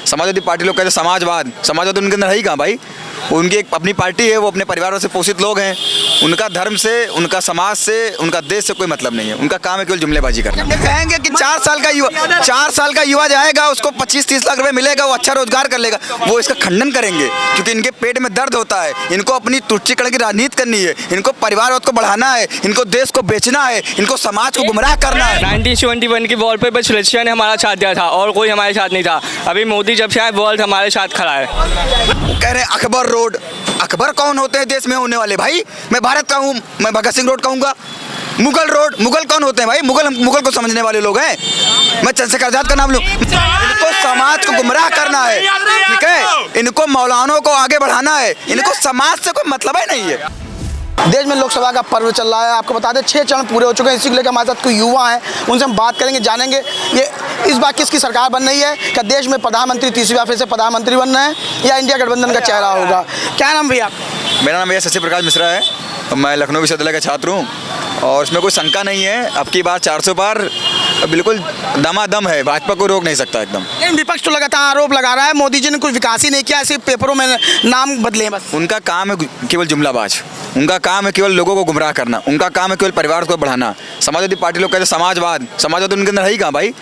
Samajwadi party लोग कहते हैं समाजवाद उनके अंदर है ही कहाँ भाई। उनकी एक अपनी पार्टी है, वो अपने परिवारों से पोषित लोग हैं। उनका धर्म से, उनका समाज से, उनका देश से कोई मतलब नहीं है। उनका काम है केवल जुमलेबाजी करना। कहेंगे कि 4 साल का युवा जाएगा, उसको 25-30 लाख रुपए मिलेगा, वो अच्छा रोजगार कर लेगा, वो इसका खंडन करेंगे क्योंकि इनके पेट में दर्द होता है। इनको अपनी तुच्छीकरण की राजनीति करनी है, इनको परिवार को बढ़ाना है, इनको देश को बेचना है, इनको समाज को गुमराह करना है। 1971 की वॉल पे सुलेशिया ने हमारा साथ दिया था और कोई हमारे साथ नहीं था। अभी मोदी जब से आए वर्ल्ड हमारे साथ खड़ा है। कह रहे हैं अकबर रोड। अकबर कौन होते हैं देश में होने वाले भाई? मैं भारत का हूँ, मैं भगत सिंह रोड कहूँगा। मुगल रोड, मुगल कौन होते हैं भाई? मुगल को समझने वाले लोग हैं। मैं चंद्रशेखर आजाद का नाम लूँ। इनको समाज को गुमराह करना है, ठीक है? इनको मौलानों को आगे बढ़ाना है, इनको समाज से कोई मतलब ही नहीं है। देश में लोकसभा का पर्व चल रहा है। आपको बता दें 6 चरण पूरे हो चुके हैं। इसी को लेकर हमारे साथ कोई युवा हैं, उनसे हम बात करेंगे, जानेंगे ये इस बार किसकी सरकार बन रही है। क्या देश में प्रधानमंत्री तीसरी बार फिर से प्रधानमंत्री बन रहे हैं या इंडिया गठबंधन का चेहरा होगा? क्या नाम भैया? मेरा नाम भैया शशि प्रकाश मिश्रा है। मैं लखनऊ विश्वविद्यालय का छात्र हूँ और इसमें कोई शंका नहीं है। अब की बार 400 पार बिल्कुल दमादम है, भाजपा को रोक नहीं सकता एकदम। लेकिन विपक्ष तो लगातार आरोप लगा रहा है मोदी जी ने कोई विकास ही नहीं किया, सिर्फ पेपरों में नाम बदले बस। उनका काम है केवल जुमलाबाज, उनका काम है केवल लोगों को गुमराह करना, उनका काम है केवल परिवार को बढ़ाना। समाजवादी पार्टी लोग कहते हैं समाजवाद उनके अंदर है ही कहाँ भाई।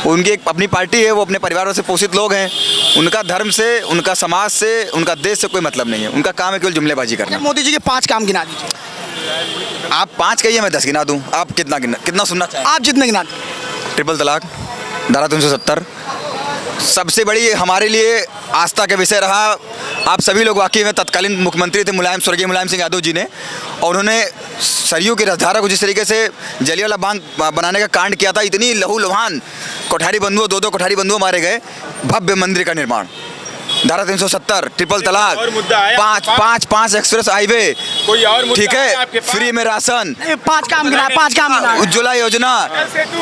उनकी एक अपनी पार्टी है, वो अपने परिवारों से पोषित लोग हैं। उनका धर्म से, उनका समाज से, उनका देश से कोई मतलब नहीं है। उनका काम है केवल जुमलेबाजी करना। मोदी जी के 5 काम गिना दीजिए। आप 5 कहिए, मैं 10 गिना दूँ। आप कितना सुनना चाहें? आप जितने गिना दीजिए। ट्रिपल तलाक, धारा 370 सबसे बड़ी हमारे लिए आस्था का विषय रहा। आप सभी लोग वाकई में तत्कालीन मुख्यमंत्री थे स्वर्गीय मुलायम सिंह यादव जी ने, और उन्होंने सरयू की रसधारा को जिस तरीके से जलियांवाला बाग बनाने का कांड किया था, इतनी लहूलुहान कोठारी बंधुओं, 2 कोठारी बंधुओं मारे गए, भव्य मंदिर का निर्माण, धारा 370, ट्रिपल तलाक, 5 एक्सप्रेस हाईवे, ठीक है, फ्री में राशन, 5 काम गिना। उज्ज्वला योजना।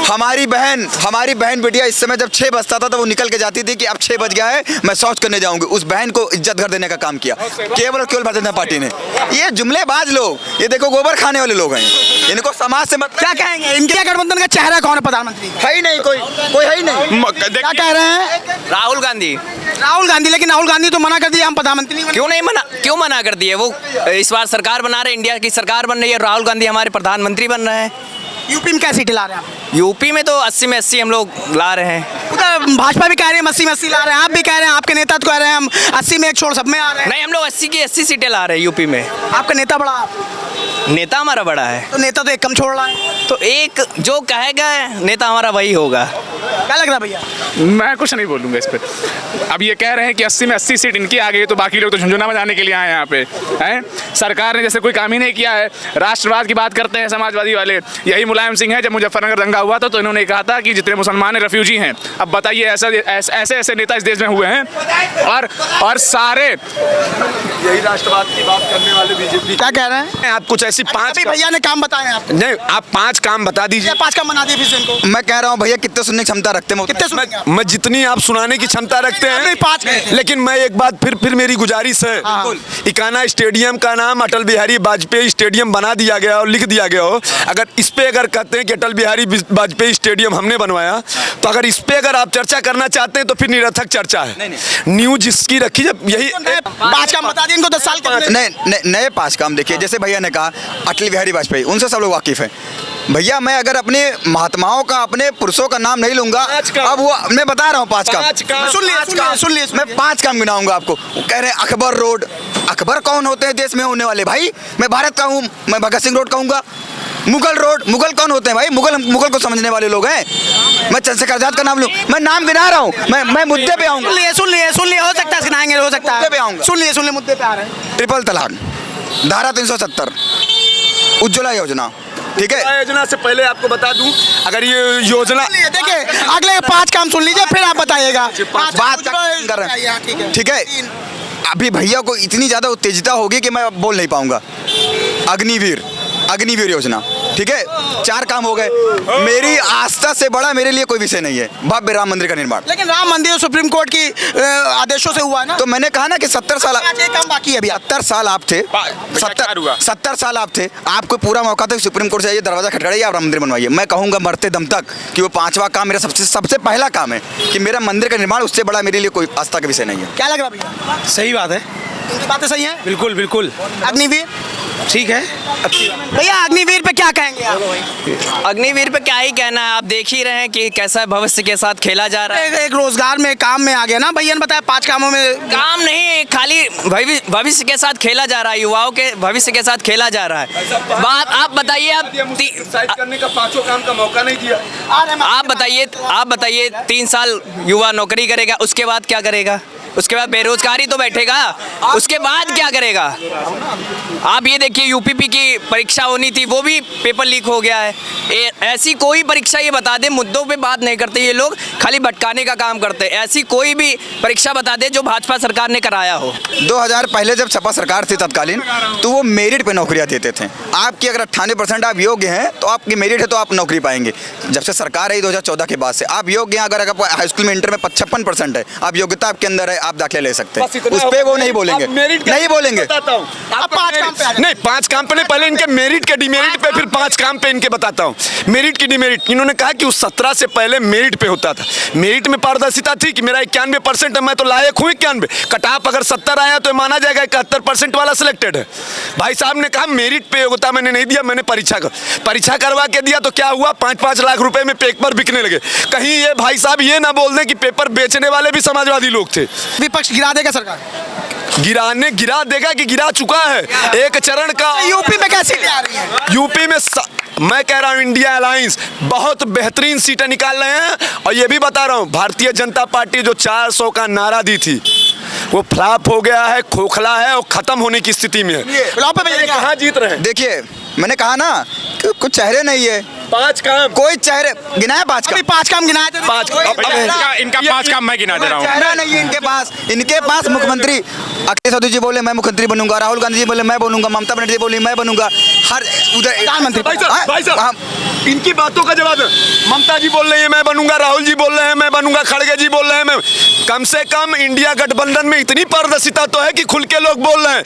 हमारी बहन बिटिया इस समय जब 6 बजता था तो वो निकल के जाती थी कि अब 6 बज गया है, मैं शौच करने जाऊंगी। उस बहन को इज्जत घर देने का काम किया केवल और केवल भारतीय जनता पार्टी ने। ये जुमलेबाज लोग, ये देखो गोबर खाने वाले लोग हैं, इनको समाज से मतलब। क्या कहेंगे इंडिया गठबंधन का चेहरा कौन है प्रधानमंत्री? है ही नहीं, कोई है ही नहीं। क्या कह रहे हैं? राहुल गांधी। लेकिन राहुल गांधी तो मना कर दिया, हम प्रधानमंत्री नहीं बने। क्यों मना कर दिए? वो इस बार सरकार बना रहे, इंडिया की सरकार बन रही है, राहुल गांधी हमारे प्रधानमंत्री बन रहे हैं। यूपी में क्या सीटें ला रहे हैं आप? यूपी में तो 80 में 80 हम लोग ला रहे हैं। उधर भाजपा भी कह रहे हैं 80 में 80 ला रहे हैं, आप भी कह रहे हैं, आपके नेता तो कह रहे हैं हम 80 में 1 छोड़ सब में आ रहे हैं। नहीं, हम लोग 80 की 80 सीटें ला रहे हैं यूपी में। आपका नेता बड़ा? नेता हमारा बड़ा है तो नेता तो एक कम छोड़ रहा है, तो एक जो कहेगा नेता हमारा वही होगा। क्या लग रहा है भैया? मैं कुछ नहीं बोलूँगा इस पर। अब ये कह रहे हैं कि 80 में 80 सीट इनकी आ गई, तो बाकी लोग तो झुंझुना बजाने के लिए आए हैं यहाँ पे हैं। सरकार ने जैसे कोई काम ही नहीं किया है। राष्ट्रवाद की बात करते हैं समाजवादी वाले, यही मुलायम सिंह है। जब मुजफ्फरनगर दंगा हुआ था तो इन्होंने कहा था कि जितने मुसलमान हैं रेफ्यूजी हैं। अब बताइए, ऐसे नेता इस देश में हुए हैं और सारे यही राष्ट्रवाद की बात करने वाले बीजेपी। क्या कह रहे हैं आप कुछ ऐसी 5 भैया ने काम बताए हैं आपको? नहीं, आप 5 काम बता दीजिए। 5 काम बना दिए फिर से इनको। मैं कह रहा हूँ भैया, कितने सुनने की क्षमता रखते हैं? कितने सुनेंगे आप? मैं जितनी आप सुनाने की क्षमता रखते हैं, 5 लेकिन मैं एक बात फिर मेरी गुजारिश है। इकाना स्टेडियम का नाम अटल बिहारी वाजपेयी स्टेडियम बना दिया गया और लिख दिया गया हो। अगर इस पे अगर कहते हैं कि अटल बिहारी वाजपेयी स्टेडियम हमने बनवाया, तो अगर इस पे अगर आप चर्चा करना चाहते हैं तो फिर निरर्थक चर्चा है। न्यूज इसकी रखी, जब यही 5 काम बता दिए इनको 10 साल के। नए 5 काम देखिए, जैसे भैया ने कहा अटल बिहारी वाजपेयी, उनसे सब लोग वाकिफ हैं। भैया मैं अगर अपने महात्माओं का, अपने पुरुषों का नाम नहीं लूंगा, अब वो मैं बता रहा हूँ 5 काम। सुन लिए मैं 5 काम गिनाऊंगा आपको। कह रहे हैं अकबर रोड। अकबर कौन होते हैं देश में होने वाले भाई? मैं भारत का हूँ, मैं भगत सिंह रोड कहूँगा। मुगल रोड, मुगल कौन होते हैं भाई? मुगल को समझने वाले लोग हैं। मैं चंद्रशेखर आजाद का नाम लूँ, मैं नाम गिना रहा हूँ। मैं मुद्दे पे आऊँगा। सुन लिए हो सकता है सुनाएंगे, हो सकता है मुद्दे पे आऊँगा। सुन लिए मुद्दे पे आ रहे हैं। ट्रिपल तलाक, धारा 370, उज्ज्वला योजना, ठीक है। योजना से पहले आपको बता दूं, अगर ये योजना देखिए अगले 5 काम सुन लीजिए, फिर आप बताइएगा। बात कर रहे हैं, ठीक है। अभी भैया को इतनी ज़्यादा उत्तेजिता होगी कि मैं बोल नहीं पाऊंगा। अग्निवीर योजना, ठीक है, 4 काम हो गए। मेरी आस्था से बड़ा मेरे लिए कोई विषय नहीं है भव्य राम मंदिर का निर्माण। लेकिन राम मंदिर सुप्रीम कोर्ट की आदेशों से हुआ है ना, तो मैंने कहा ना कि 70 साल आज एक काम बाकी है अभी। 70 साल आप थे, 70 साल आप थे, आपको पूरा मौका था सुप्रीम कोर्ट से आइए, दरवाजा खटखटाइए, आप राम मंदिर बनवाइए। मैं कहूँगा मरते दम तक कि वो 5वां काम मेरा सबसे पहला काम है कि मेरा मंदिर का निर्माण, उससे बड़ा मेरे लिए कोई आस्था का विषय नहीं है। क्या लग रहा है भैया? सही बात है, उनकी बातें सही हैं? बिल्कुल बिल्कुल अग्निवीर ठीक है, अच्छी भैया, अग्निवीर पे क्या कहेंगे आप? अग्निवीर पे क्या ही कहना है, आप देख ही रहे हैं कि कैसा भविष्य के साथ खेला जा रहा है। एक रोजगार में काम में आ गया ना, भैया ने बताया 5 कामों में। काम नहीं, खाली भविष्य के साथ खेला जा रहा है, युवाओं के भविष्य के साथ खेला जा रहा है। बात आप बताइए, करने का 5 काम का मौका नहीं दिया। आप बताइए 3 साल युवा नौकरी करेगा, उसके बाद क्या करेगा? उसके बाद बेरोजगारी तो बैठेगा, उसके बाद क्या करेगा? आप ये देखिए, यूपीपी की परीक्षा होनी थी, वो भी पेपर लीक हो गया है। ऐसी कोई परीक्षा, ये बता दे, मुद्दों पे बात नहीं करते ये लोग, खाली भटकाने का काम करते हैं। ऐसी कोई भी परीक्षा बता दे जो भाजपा सरकार ने कराया हो। 2000 पहले जब सपा सरकार थी तत्कालीन, तो वो मेरिट पे नौकरियां देते थे। आपकी अगर 98% आप योग्य हैं तो आपकी मेरिट है तो आप नौकरी पाएंगे। जब से सरकार आई 2014 के बाद से, आप योग्य हैं, अगर आप हाई स्कूल में इंटर में 56% है, आप योग्यता आपके अंदर है, आप दाखिला ले सकते हैं। उस पे वो नहीं बोलेंगे, नहीं बोलेंगे। अब 5 काम पे आ जाए। नहीं, 5 काम पे नहीं, पहले इनके मेरिट के डिमेरिट पे, फिर 5 काम पे इनके बताता हूँ। मेरिट की डिमेरिट, इन्होंने कहा कि उस 17 से पहले मेरिट पे होता था। मेरिट में पारदर्शिता थी कि मेरा 91% है, मैं तो लायक हूँ 91। कट ऑफ अगर 70 आया तो माना जाएगा 71% वाला सिलेक्टेड है। भाई साहब ने कहा मेरिट पे होता, मैंने नहीं दिया, मैंने परीक्षा करवा के दिया, तो क्या हुआ, 5-5 लाख रुपए में पेपर बिकने लगे। कहीं ये भाई साहब ये ना बोल दें कि पेपर बेचने वाले भी समाजवादी लोग थे। विपक्ष गिरा देगा सरकार? गिरा देगा कि गिरा चुका है एक चरण का। यूपी में कैसी आ रही है? यूपी में मैं कह रहा हूँ इंडिया अलायंस बहुत बेहतरीन सीटें निकाल रहे हैं। और ये भी बता रहा हूँ, भारतीय जनता पार्टी जो 400 का नारा दी थी, वो फ्लॉप हो गया है, खोखला है और खत्म होने की स्थिति में है। कहाँ जीत रहे हैं? देखिए, मैंने कहा ना कि कुछ चेहरे नहीं है। 5 काम, कोई चेहरे गिनाया 5 काम? 5 काम गिनाए थे। 5 इनका 5 काम मैं गिना दे रहा हूँ। चेहरा नहीं है इनके पास मुख्यमंत्री अखिलेश यादव जी बोले मैं मुख्यमंत्री बनूंगा, राहुल गांधी जी बोले मैं बनूंगा, ममता बनर्जी बोली मैं बनूंगा, हर उधर प्रधानमंत्री। भाई साहब इनकी बातों का जवाब है। ममता जी बोल रही है मैं बनूंगा, राहुल जी बोल रहे हैं मैं बनूंगा, खड़गे जी बोल रहे हैं मैं। कम से कम इंडिया गठबंधन में इतनी पारदर्शिता तो है कि खुल के लोग बोल रहे हैं।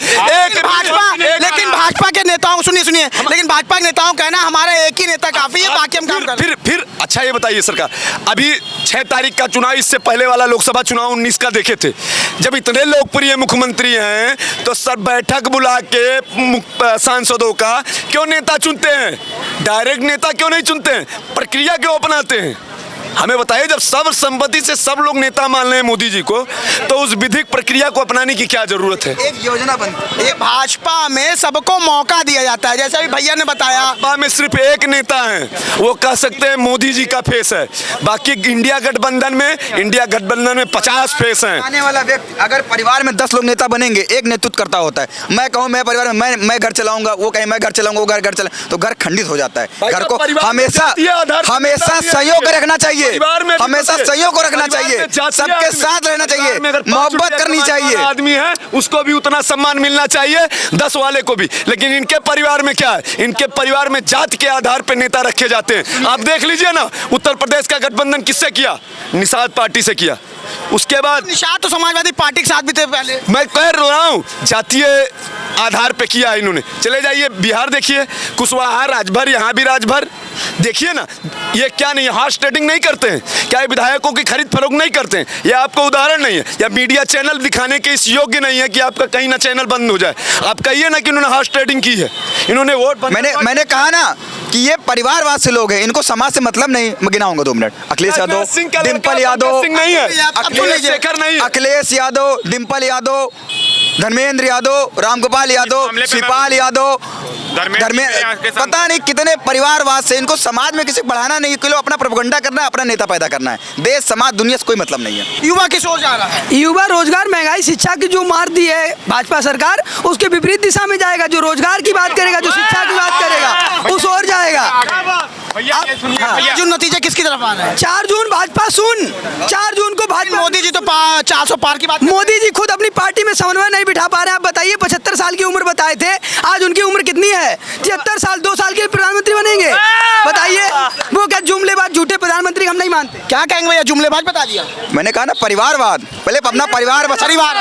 लेकिन भाजपा के नेताओं, सुनिए लेकिन भाजपा के नेताओं कहना हमारा एक ही नेता काफी है, बाकी हम काम कर रहे हैं। फिर अच्छा ये बताइए सरकार, अभी 6 तारीख का चुनाव, इससे पहले वाला लोकसभा चुनाव 19 का देखे थे, जब इतने लोकप्रिय मुख्यमंत्री हैं तो सर बैठक बुला के सांसदों का क्यों नेता चुनते हैं? डायरेक्ट नेता क्यों नहीं चुनते हैं? प्रक्रिया क्यों अपनाते हैं? हमें बताइए, जब सब संपत्ति से सब लोग नेता मान रहे हैं मोदी जी को, तो उस विधिक प्रक्रिया को अपनाने की क्या जरूरत है? एक योजना बनती है। भाजपा में सबको मौका दिया जाता है, जैसे अभी भैया ने बताया। भाजपा में सिर्फ एक नेता है, वो कह सकते हैं मोदी जी का फेस है। बाकी इंडिया गठबंधन में 50 फेस हैं। आने वाला व्यक्ति अगर परिवार में 10 लोग नेता बनेंगे, एक नेतृत्व करता होता है। मैं कहूँ मैं परिवार में मैं घर चलाऊंगा, वो कहे मैं घर चलाऊंगा, वो घर चला, तो घर खंडित हो जाता है। घर को हमेशा सहयोग रखना चाहिए, हमेशा सहयोग को रखना चाहिए, सबके साथ रहना चाहिए, मोहब्बत करनी चाहिए। आदमी है उसको भी उतना सम्मान मिलना चाहिए, 10 वाले को भी। लेकिन इनके परिवार में क्या है? इनके परिवार में जाति के आधार पर नेता रखे जाते हैं। आप देख लीजिए ना, उत्तर प्रदेश का गठबंधन किससे किया? निषाद पार्टी से किया। उसके बाद निषाद तो समाजवादी पार्टी के साथ भी थे पहले। मैं कह रहा हूँ जातीय आधार पे किया है इन्होंने। चले जाइए बिहार देखिए, कुशवाहा राजभर, यहाँ भी राजभर देखिए ना। ये क्या नहीं, हॉर्स ट्रेडिंग नहीं करते हैं क्या? ये विधायकों की खरीद फरोख्त नहीं करते हैं? ये आपको उदाहरण नहीं है? या मीडिया चैनल दिखाने के इस योग्य नहीं है कि आपका कहीं ना चैनल बंद हो जाए? आप कहिए ना कि इन्होंने हॉर्स ट्रेडिंग की है, इन्होंने वोट। मैंने कहा ना कि ये परिवारवाद से लोग हैं, इनको समाज से मतलब नहीं। मैं गिनाऊंगा 2 मिनट। अखिलेश यादव, डिम्पल यादव नहीं है, अखिलेश यादव, डिम्पल यादव, धर्मेंद्र यादव, रामगोपाल यादव, शिवपाल यादव, धर्मेंद्र, पता नहीं कितने परिवारवाद से। इनको समाज में किसी को बढ़ाना नहीं, किलो अपना प्रोपेगेंडा करना है, अपना नेता पैदा करना है। देश समाज दुनिया से कोई मतलब नहीं है। युवा किस ओर जा रहा है? युवा रोजगार, महंगाई, शिक्षा की जो मार दी है भाजपा सरकार, उसके विपरीत दिशा में जाएगा। जो रोजगार की बात करेगा, जो शिक्षा की बात करेगा, उस ओर जाएगा। जो नतीजे किसकी तरफ आ रहे हैं? 4 जून भाजपा सुन, 4 जून को भाजपा। मोदी जी तो 400 पार की बात। मोदी जी खुद अपनी पार्टी में समन्वय नहीं बिठा पा रहे हैं। आप बताइए, 75 साल की उम्र बताए थे, आज उनकी उम्र कितनी है? 73 साल। 2 साल के प्रधानमंत्री बने मानेंगे? बताइए, वो क्या जुमलेबाज झूठे प्रधानमंत्री हम नहीं मानते। क्या कहेंगे भैया, जुमलेबाज बता दिया। मैंने कहा ना परिवारवाद, पहले अपना परिवार बचा। परिवार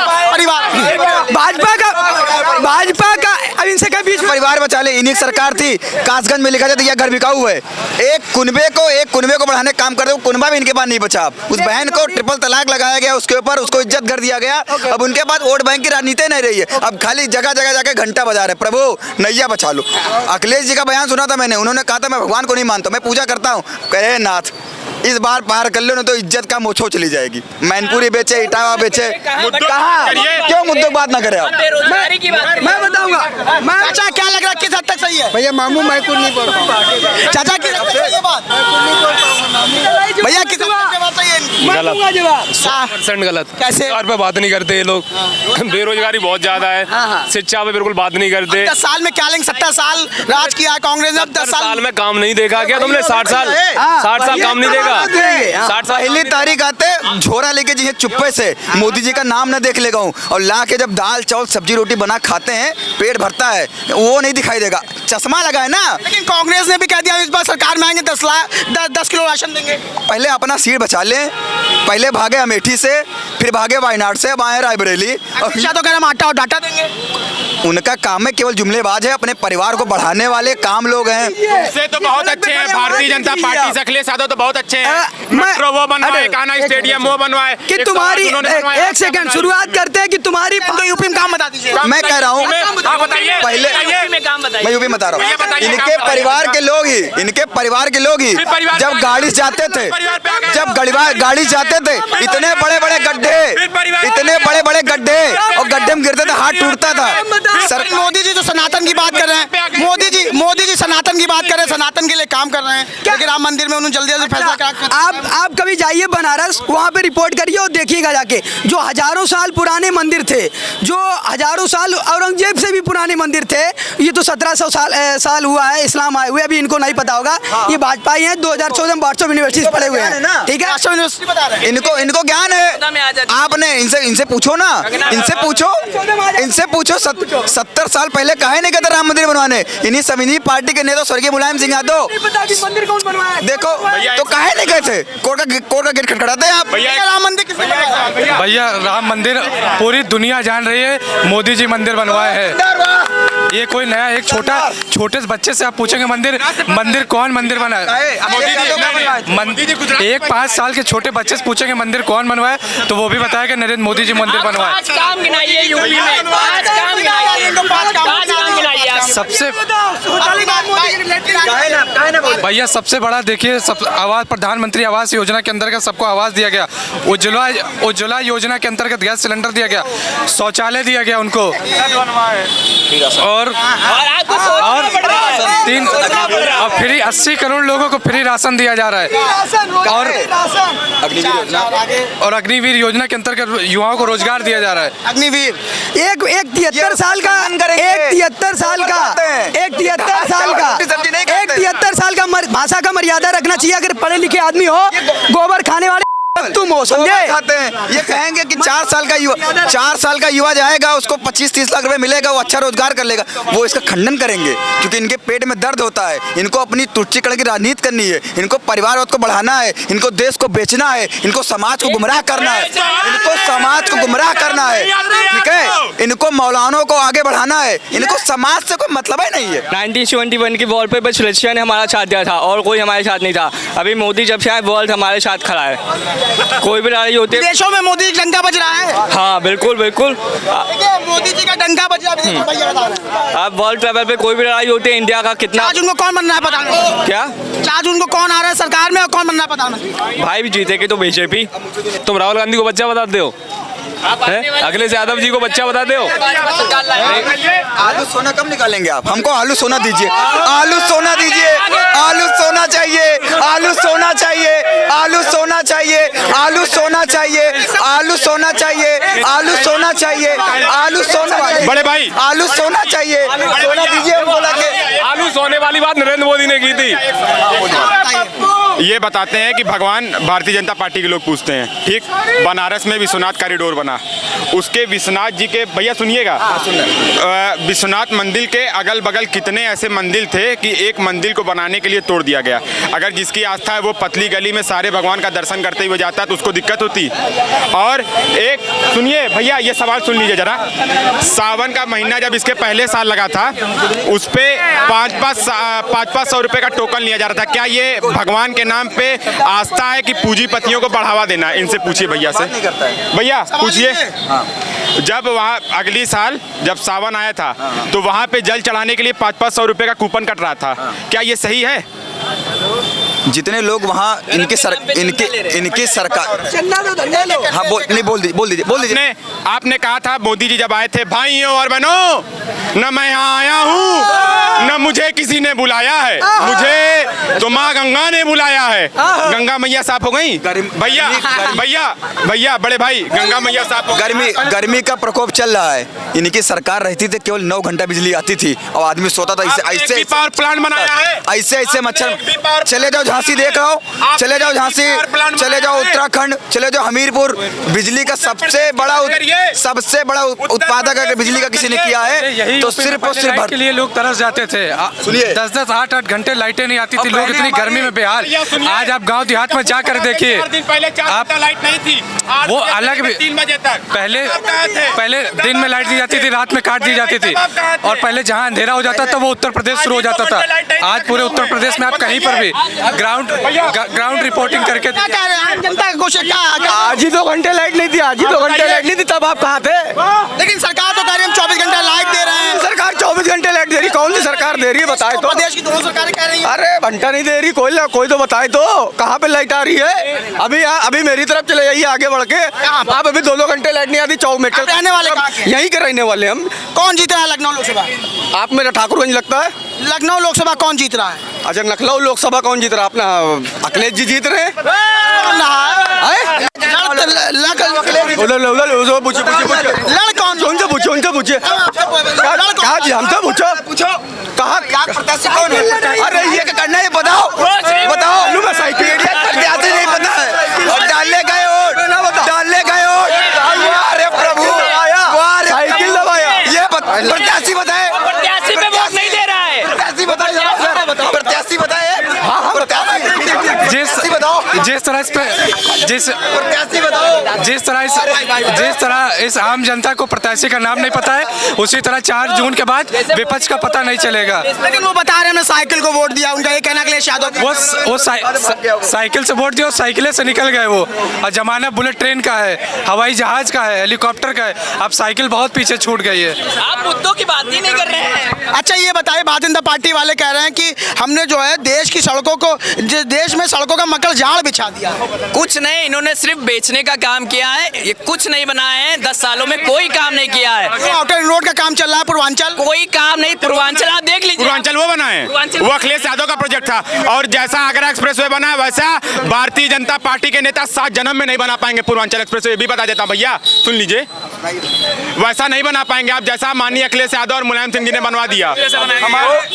भाजपा का अब इनसे क्या बीच में परिवार बचा ले, इन्हीं की सरकार थी। कासगंज में लिखा जाता है घर बिकाऊ है। एक कुनबे को बढ़ाने का काम करते, वो कुनबा भी इनके पास नहीं बचा। उस बहन को ट्रिपल तलाक लगाया गया, उसके ऊपर उसको इज्जत कर दिया गया। अब उनके पास वोट बैंक की राजनीति नहीं रही है। अब खाली जगह जगह जाके घंटा बजा रहे, प्रभु नैया बचा लो। अखिलेश जी का बयान सुना था मैंने, उन्होंने कहा था मैं भगवान को नहीं मानता, मैं पूजा करता हूँ। कहे नाथ इस बार पार कर लो ना तो इज्जत का मोछो चली जाएगी। मैनपुरी बेचे, इटावा बेचे, कहा क्यों मुद्दों बात ना करे आप? बेरोजगारी की बात मैं बताऊंगा। मैं चाचा क्या लग रहा है, किस हद तक सही है? भैया मामू मैं कुछ नहीं बोल पाऊंगा। चाचा किस हद तक सही है बात? भैया किस हद तक बात सही है इनकी? मैं दूंगा जवाब। 100% गलत। कैसे? और पे बात नहीं करते ये लोग। बेरोजगारी बहुत ज्यादा है, शिक्षा पे बिल्कुल बात नहीं करते। 10 साल में क्या लेंगे? 70 साल राज किया है कांग्रेस ने, अब 10 साल में काम नहीं देखा क्या तुमने? 60 साल काम नहीं देखा। 60 साल पहली तारीख आते झोरा लेके जी चुप्पे से मोदी जी का नाम ना देख लेगा हूँ, और ला के जब दाल चावल सब्जी रोटी बना खाते हैं पेट भरता है, वो नहीं दिखाई देगा। चश्मा लगा है ना। लेकिन कांग्रेस ने भी कह दिया इस बार सरकार में आएंगे 10 किलो राशन देंगे। पहले अपना सीट बचा लें। पहले भागे अमेठी से, फिर भागे वायनाड से, अब आए रायबरेली। और अमित शाह तो कह रहे हम आटा और डाटा देंगे। उनका काम है केवल जुमलेबाज है, अपने परिवार को बढ़ाने वाले काम लोग हैं। से तो बहुत अच्छे हैं, भारतीय जनता पार्टी से अखिलेश यादव तो बहुत अच्छे हैं। मैं- मेट्रो वो बनवाए, अरे, कान्हा स्टेडियम वो बनवाए कि तुम्हारी एक सेकंड शुरुआत करते हैं कि तुम्हारी तो यूपी में काम बता दीजिए। मैं कह रहा हूँ बताइए पहले में काम बताइए। मैं यूपी बता रहा भैया हूँ, बताइए, इनके काम परिवार के लोग ही, इनके परिवार के लोग ही फिर परिवार जब पे आ गाड़ी गए। से जाते थे, परिवार पे आ गए। जब गाड़ी से जाते थे, इतने बड़े बड़े गड्ढे, फिर परिवार पे इतने बड़े बड़े गड्ढे, और गड्ढे में गिरते थे हाथ टूटता था। सर मोदी जी जो सनातन की बात कर रहे हैं, मोदी जी सनातन की बात कर रहे हैं, सनातन के लिए काम कर रहे हैं, लेकिन राम मंदिर में उन्होंने जल्दी जल्दी फैसला क्या आप कभी जाइए बनारस, वहाँ पे रिपोर्ट करिए और देखिएगा जाके, जो हजारों साल पुराने मंदिर थे, जो हजारों साल औरंगजेब से भी पुराने मंदिर थे, ये तो 1700 साल हुआ है इस्लाम आए हुए, अभी इनको नहीं पता होगा। ये भाजपा ही है, 2014 में व्हाट्सएप यूनिवर्सिटी से पढ़े हुए हैं, ठीक है। यूनिवर्सिटी बता रहे हैं। इनको ज्ञान है। आपने इनसे पूछो ना, इनसे पूछो 70 साल पहले काहे नहीं कहते राम मंदिर बनवाने? इन्हीं पार्टी के नेता स्वर्गीय मुलायम सिंह यादव, मंदिर कौन बनवाया? देखो तो काहे नहीं कहते? कोर्ट का गेट खटखटाते हैं आप। राम मंदिर किसने बनवाया? भैया राम मंदिर पूरी दुनिया जान रही है, मोदी जी मंदिर बनवाए हैं। ये कोई नया एक छोटे से बच्चे से आप पूछेंगे मंदिर कौन मंदिर बनाया? एक 5 साल के छोटे बच्चे से पूछेंगे मंदिर कौन बनवाया, तो वो भी बताएगा नरेंद्र मोदी जी मंदिर बनवाए। 5 काम गिनाइए यूपी में, 5 काम गिनाइए, 5 काम गिनाइए आप। सबसे भैया सबसे बड़ा देखिए, आवास प्रधानमंत्री आवास योजना के अंतर्गत सबको आवास दिया गया, उज्ज्वला योजना के अंतर्गत गैस सिलेंडर दिया गया, शौचालय दिया गया उनको, और फ्री 80 करोड़ लोगों को फ्री राशन दिया जा रहा है, और अग्निवीर योजना के अंतर्गत युवाओं को रोजगार दिया जा रहा है। अग्निवीर एक 73 साल का भाषा का मर्यादा रखना चाहिए। अगर पढ़े लिखे आदमी हो, गोबर खाने वाले तुम हो, समझे? खाते हैं। ये कहेंगे कि 4 साल का युवा जाएगा, उसको 25-30 लाख रुपए मिलेगा, वो अच्छा रोजगार कर लेगा। वो इसका खंडन करेंगे क्योंकि इनके पेट में दर्द होता है। इनको अपनी तुच्छीकरण की राजनीति करनी है, इनको परिवारवाद को बढ़ाना है, इनको देश को बेचना है, इनको समाज को गुमराह करना है, ठीक है। इनको मौलानों को आगे बढ़ाना है, इनको समाज से कोई मतलब ही नहीं है। 1971 की वॉलपेपर सिलेक्शन ने हमारा साथ दिया था और कोई हमारे साथ नहीं था। अभी मोदी जब से आए वर्ल्ड हमारे साथ खड़ा है। कोई भी लड़ाई होती है, देशों में मोदी का डंका बज रहा है। हाँ बिल्कुल बिल्कुल। देखिए मोदी जी का डंका बज रहा है, भैया बता रहे हैं। अब वर्ल्ड लेवल पे कोई भी लड़ाई होती है, इंडिया का कितना आज उनको कौन बनना है प्रधानमंत्री? क्या आज उनको कौन आ रहा है सरकार में और कौन बनना है प्रधानमंत्री? भाई भी जीतेगी तो बीजेपी। तुम राहुल गांधी को बच्चा बताते हो, अखिलेश यादव जी को बच्चा बताते हो। आलू सोना कब निकालेंगे आप? हमको आलू सोना दीजिए, आलू सोना दीजिए, आलू सोना चाहिए, आलू सोना चाहिए, आलू सोना चाहिए, आलू सोना चाहिए, आलू सोना चाहिए, आलू सोना चाहिए, आलू सोना, बड़े भाई आलू सोना चाहिए, सोना दीजिए हमको लाके। आलू सोने वाली बात नरेंद्र मोदी ने की थी। ये बताते हैं कि भगवान भारतीय जनता पार्टी के लोग पूछते हैं, ठीक। बनारस में विश्वनाथ कॉरिडोर बना, उसके विश्वनाथ जी के, भैया सुनिएगा, विश्वनाथ मंदिर के अगल बगल कितने ऐसे मंदिर थे कि एक मंदिर को बनाने के लिए तोड़ दिया गया। अगर जिसकी आस्था है वो पतली गली में सारे भगवान का दर्शन करते हुए जाता तो उसको दिक्कत होती। और एक सुनिए भैया, ये सवाल सुन लीजिए जरा, सावन का महीना जब इसके पहले साल लगा था उस पर 500 रुपये का टोकन लिया जा रहा था। क्या ये भगवान के नाम पे आस्था है कि पूंजीपतियों को बढ़ावा देना? इनसे पूछिए भैया से, भैया पूछिए। जब वहाँ अगली साल जब सावन आया था तो वहाँ पे जल चढ़ाने के लिए 500 रुपये का कूपन कट रहा था। क्या ये सही है? जितने लोग वहाँ इनके सरकार, हाँ बोल दीजिए। आपने कहा था मोदी जी जब आए थे, भाइयों और बहनों, न मैं यहाँ आया हूँ न मुझे किसी ने बुलाया है, मुझे तो माँ गंगा ने बुलाया है। गंगा मैया साफ हो गई भैया, भैया बड़े भाई, गंगा मैया साफ हो गई। गर्मी का प्रकोप चल रहा है। इनकी सरकार रहती थी केवल 9 घंटा बिजली आती थी और आदमी सोता था। ऐसे पावर प्लांट बनाया है, ऐसे मच्छर। चले जाओ झांसी देख रहा हूँ, चले जाओ झांसी, चले जाओ उत्तराखंड, चले जाओ हमीरपुर। बिजली का सबसे बड़ा उत्पादक अगर बिजली का किसी ने किया है तो सिर्फ और सिर्फ के लिए लोग तरस जाते थे। 10-10, 8-8 घंटे लाइटें नहीं आती थी, लोग इतनी गर्मी में बेहाल। आज आप गांव देहात में जाकर देखिए, आप लाइट नहीं थी, वो अलग भी 3 बजे तक पहले दिन में लाइट दी जाती थी, रात में काट दी जाती थी। और पहले जहां अंधेरा हो जाता था वो उत्तर प्रदेश शुरू हो जाता था। आज पूरे उत्तर प्रदेश में आप कहीं पर भी ग्राउंड रिपोर्टिंग करके जनता का क्वेश्चन क्या? आज ही 2 घंटे लाइट नहीं थी, आज ही 2 घंटे लाइट नहीं थी, तब आप कहाँ थे? लेकिन सरकार तो कह रही है हम 24 घंटे लाइट दे रहे हैं। सरकार 24 घंटे लाइट दे रही, कौन सी सरकार दे रही है बताए तो? प्रदेश की दोनों सरकारें कह रही हैं। अरे घंटा नहीं दे रही कोई तो बताए तो, कहाँ पे लाइट आ रही है? अभी मेरी तरफ चले जाइए आगे बढ़ के, आप अभी 2 घंटे लाइट नहीं आती। 24 मीटर रहने वाले यहीं के रहने वाले हम। कौन जीत रहा है लखनऊ लोकसभा? आप मेरा ठाकुरगंज लगता है। लखनऊ लोकसभा कौन जीत रहा है? अच्छा, लखनऊ लोकसभा कौन जीत रहा है? अपना अखिलेश जी जीत रहे हैं। उनसे पूछिए हमसे पूछो कहाँ प्रत्याशी कौन है? अरे ये क्या करना है बताओ। मैं साइकिल प्रत्याशी नहीं पता है और डालने गए वोट। अरे प्रभु, साइकिल दबाया। ये प्रत्याशी बताए, प्रत्याशी पे वोट नहीं दे रहा है। प्रत्याशी बताए। जिस तरह इस आम जनता को प्रत्याशी का नाम नहीं पता है, उसी तरह 4 जून के बाद विपक्ष का पता नहीं चलेगा। लेकिन वो बता रहे हैं साइकिल को वोट दिया, उनका ये कहना अखिलेश यादव वो साइकिल से वोट दिया, साइकिलें से निकल गए वो। और जमाना बुलेट ट्रेन का है, हवाई जहाज का है, हेलीकॉप्टर का है, अब साइकिल बहुत पीछे छूट गई है। आप मुद्दों की बात ही नहीं कर रहे हैं। अच्छा ये बताइए, भारतीय जनता पार्टी वाले कह रहे हैं कि हमने जो है देश की सड़कों को, देश में सड़कों का मकर जाल बिछा दिया। कुछ नहीं, इन्होंने सिर्फ बेचने का काम किया है, ये कुछ नहीं बनाया है। 10 सालों में कोई काम नहीं किया है। आउटर रोड का काम चल रहा है, पूर्वांचल कोई काम नहीं। पूर्वांचल आप देख लीजिए, पूर्वांचल वो बना है, वो अखिलेश यादव का प्रोजेक्ट था। और जैसा आगरा एक्सप्रेसवे बना है वैसा भारतीय जनता पार्टी के नेता 7 जन्म में नहीं बना पाएंगे पूर्वांचल एक्सप्रेसवे। ये भी बता देता भैया, सुन लीजिए, वैसा नहीं बना पाएंगे आप जैसा माननीय अखिलेश यादव और मुलायम सिंह जी ने बनवा दिया।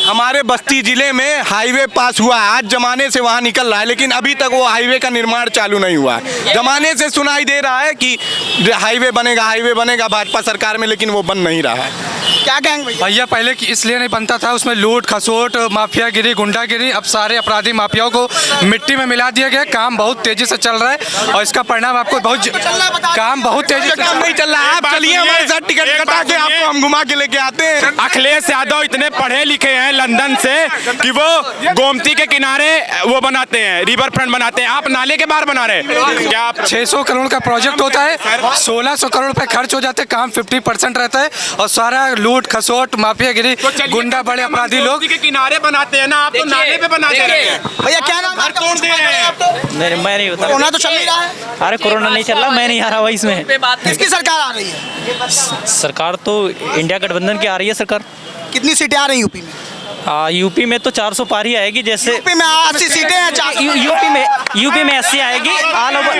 हमारे बस्ती जिले में हाईवे पास हुआ है, आज जमाने से वहाँ निकल रहा है, लेकिन अभी तक वो हाईवे का निर्माण चालू नहीं हुआ है। जमाने से सुनाई दे रहा है कि हाईवे बनेगा भाजपा सरकार में, लेकिन वो बन नहीं रहा है। क्या कहेंगे भैया? पहले इसलिए नहीं बनता था, उसमें लूट खसोट, माफियागिरी, गुंडागिरी, अब सारे अपराधी माफियाओं को मिट्टी में मिला दिया गया। काम बहुत तेजी से चल रहा है और इसका परिणाम आपको काम बहुत तेजी से नहीं चल रहा है। आप चलिए हमारे साथ, टिकट कटा के आपको हम घुमा के लेके आते हैं। अखिलेश यादव इतने पढ़े लिखे हैं लंदन से कि वो गोमती के किनारे वो बनाते हैं, रिवर फ्रंट बनाते हैं। आप नाले के बाहर बना रहे हैं। क्या आप 600 करोड़ का प्रोजेक्ट होता है, 1600 करोड़ रुपए खर्च हो जाते हैं, काम 50% रहता है और सारा लूट खसोट माफियागिरी गुंडा बड़े अपराधी लोग के किनारे बनाते हैं ना, आप तो नाले पे बनाते हैं। भैया क्या नाम है? तोड़ दे रहे हैं। मैं नहीं बता। कोरोना तो चल नहीं रहा है। अरे कोरोना नहीं चल रहा, मैं नहीं आ रहा भाई इसमें। किसकी सरकार आ रही है? सरकार तो इंडिया गठबंधन की आ रही है सरकार। कितनी सीटें आ रही हैं यूपी में? यूपी में तो 400 पार ही आएगी। जैसे यूपी में 80 सीटें हैं, यूपी में 80 आएगी ऑल ओवर।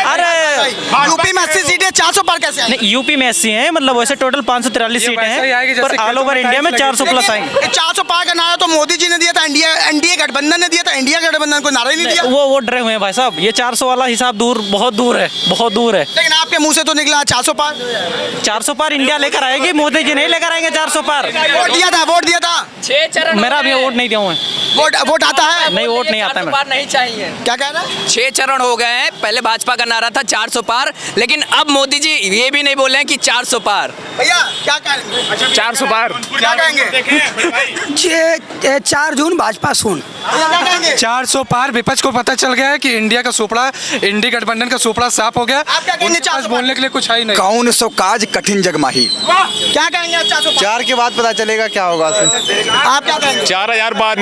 अरे यूपी में 80 सीटें, 400 पार कैसे आएंगी? नहीं, यूपी में 80 हैं, मतलब वैसे टोटल 543 सीटें हैं, पर ऑल ओवर इंडिया में 400 प्लस आएंगे। 400 पार का नारा तो मोदी जी ने दिया था, एनडीए गठबंधन ने दिया था, इंडिया गठबंधन को नारा ही नहीं दिया। वो डरे हुए हैं भाई साहब, ये 400 वाला हिसाब बहुत दूर है, बहुत दूर है। लेकिन आपके मुंह से तो निकला 400 पार। 400 पार इंडिया लेकर आएगी, मोदी जी नहीं लेकर आएंगे 400 पार। वोट दिया था 6 चरण मेरा भी वोट नहीं दिया हूँ। वोट आता है? नहीं, वोट नहीं आता है। नहीं चाहिए। क्या कह रहा है? 6 चरण हो गए हैं। पहले भाजपा का नारा था 400 पार, लेकिन अब मोदी जी ये भी नहीं बोले हैं कि 400 पार। भैया क्या कहेंगे? 400 पार क्या कहेंगे? 4 जून भाजपा सुन। 400 पार विपक्ष को पता चल गया है कि इंडिया का सुपड़ा, इंडी गठबंधन का सुपड़ा साफ हो गया। आप क्या कहेंगे? 400 बोलने के लिए कुछ है ही नहीं। कौन सो काज कठिन जग माही। क्या कहेंगे आप? 400 पार 4 के बाद पता चलेगा क्या होगा। आप क्या कहेंगे? 4000 बार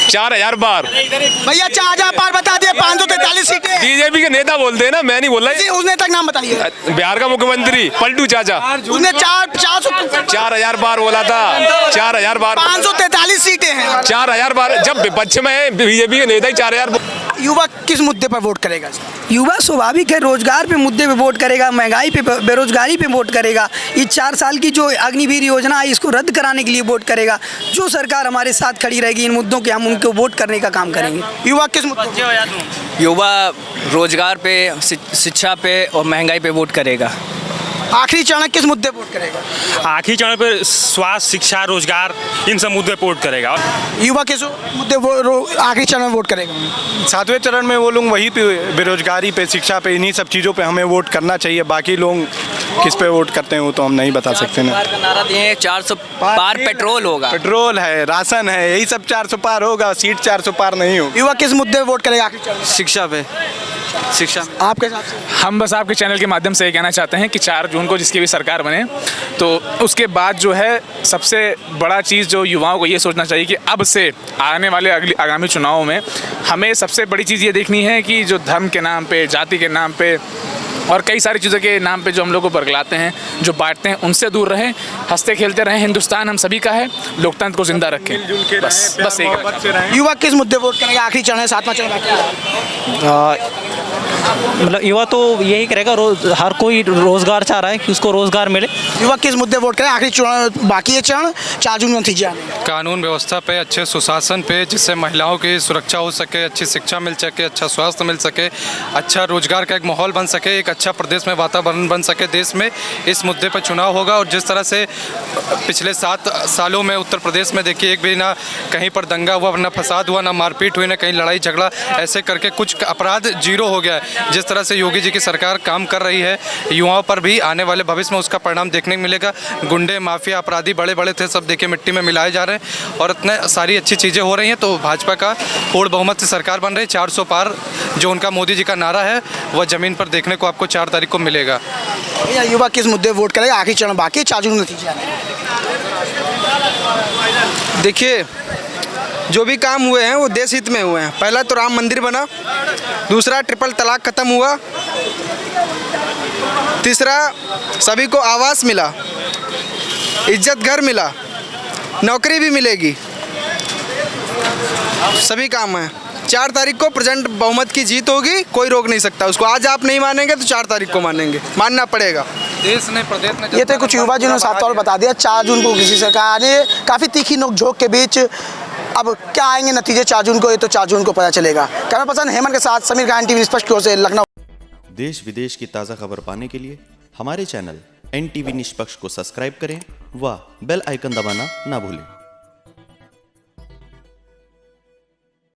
4000 बार भैया 4000 पार बता दिए, 543 सीटें। बीजेपी के नेता बोलते हैं ना, मैं नहीं बोल रहा। उसने तक नाम बताइए। बिहार का मुख्यमंत्री पलटू चाचा, उसने 4000 बार बोला था। 4000 बार, 543 सीटें हैं। 4000 बार। जब विपक्ष में है बीजेपी के नेता ही 4000। युवा किस मुद्दे पर वोट करेगा? युवा स्वाभाविक है रोजगार पे मुद्दे पे वोट करेगा, महंगाई पे, बेरोजगारी पे वोट करेगा। ये 4 साल की जो अग्निवीर योजना है इसको रद्द कराने के लिए वोट करेगा। जो सरकार हमारे साथ खड़ी रहेगी इन मुद्दों के, हम उनको वोट करने का काम करेंगे। युवा किस मुद्दे? युवा रोजगार पे, शिक्षा पे और महंगाई पे वोट करेगा। आखिरी चरण किस मुद्दे पर वोट करेगा? आखिरी चरण पर स्वास्थ्य, शिक्षा, रोजगार, इन सब मुद्दे पर वोट करेगा। युवा किस मुद्दे आखिरी चरण में वोट करेगा? 7वें चरण में वो लोग वही पे, बेरोजगारी पे, शिक्षा पे, इन्हीं सब चीज़ों पे हमें वोट करना चाहिए। बाकी लोग किस पे वोट करते हैं वो तो हम नहीं बता सकते ना। सरकार का नारा दिए 400 पार पेट्रोल होगा। पेट्रोल है, राशन है, यही सब 400 पार होगा, सीट 400 पार नहीं होगी। युवा किस मुद्दे पर वोट करेगा आखिरी चरण? शिक्षा पे, शिक्षा। आपके हिसाब से? हम बस आपके चैनल के माध्यम से ये कहना चाहते हैं कि 4 जून को जिसकी भी सरकार बने तो उसके बाद जो है सबसे बड़ा चीज़ जो युवाओं को ये सोचना चाहिए कि अब से आने वाले आगामी चुनावों में हमें सबसे बड़ी चीज़ ये देखनी है कि जो धर्म के नाम पे, जाति के नाम पे और कई सारी चीज़ों के नाम पे जो हम लोग को बरगलाते हैं, जो बांटते हैं, उनसे दूर रहें, हंसते खेलते रहें। हिंदुस्तान हम सभी का है, लोकतंत्र को जिंदा रखें। बस एक। युवा किस मुद्दे वोट करेगा? आखिरी चरण है, 7वां चरण बाकी है। मतलब युवा तो यही करेगा, हर कोई रोजगार चाह रहा है कि उसको रोजगार मिले। युवा किस मुद्दे वोट करें? आखिरी चरण बाकी है, चरण 4 जून में नतीजे आने। कानून व्यवस्था पे, अच्छे सुशासन पे, जिससे महिलाओं की सुरक्षा हो सके, अच्छी शिक्षा मिल सके, अच्छा स्वास्थ्य मिल सके, अच्छा रोजगार का एक माहौल बन सके, एक अच्छा प्रदेश में वातावरण बन सके देश में। इस मुद्दे पर चुनाव होगा। और जिस तरह से पिछले 7 सालों में उत्तर प्रदेश में देखिए, एक भी ना कहीं पर दंगा हुआ, ना फसाद हुआ, ना मारपीट हुई, ना कहीं लड़ाई झगड़ा, ऐसे करके कुछ अपराध 0 हो गया है। जिस तरह से योगी जी की सरकार काम कर रही है, युवाओं पर भी आने वाले भविष्य में उसका परिणाम देखने को मिलेगा। गुंडे, माफिया, अपराधी बड़े बड़े थे, सब देखिए मिट्टी में मिलाए जा रहे हैं और इतने सारी अच्छी चीज़ें हो रही हैं। तो भाजपा का पूर्ण बहुमत से सरकार बन रही है। 400 पार जो उनका मोदी जी का नारा है वह ज़मीन पर देखने को आपको 4 तारीख को मिलेगा। युवा किस मुद्दे वोट करेगा? आखिरी चरण बाकी है, 4 जून नतीजे आने। देखिए, जो भी काम हुए हैं वो देश हित में हुए हैं। पहला तो राम मंदिर बना, दूसरा ट्रिपल तलाक खत्म हुआ, तीसरा सभी को आवास मिला, इज्जत घर मिला, नौकरी भी मिलेगी, सभी काम हैं। 4 तारीख को प्रेजेंट बहुमत की जीत होगी, कोई रोक नहीं सकता उसको। आज आप नहीं मानेंगे तो 4 तारीख को मानेंगे, मानना पड़ेगा। देश ने, प्रदेश ने। ये तो कुछ युवा जिन्होंने साफ तौर पर बता दिया 4 जून को किसी सरकार ने काफ़ी तीखी नोकझोंक के बीच अब क्या आएंगे नतीजे 4 जून को, ये तो 4 जून को पता चलेगा। कैमरा पर्सन हेमंत के साथ समीर खान, NTV निष्पक्ष की ओर से लखनऊ। देश विदेश की ताज़ा खबर पाने के लिए हमारे चैनल NTV निष्पक्ष को सब्सक्राइब करें व बेल आइकन दबाना ना भूलें।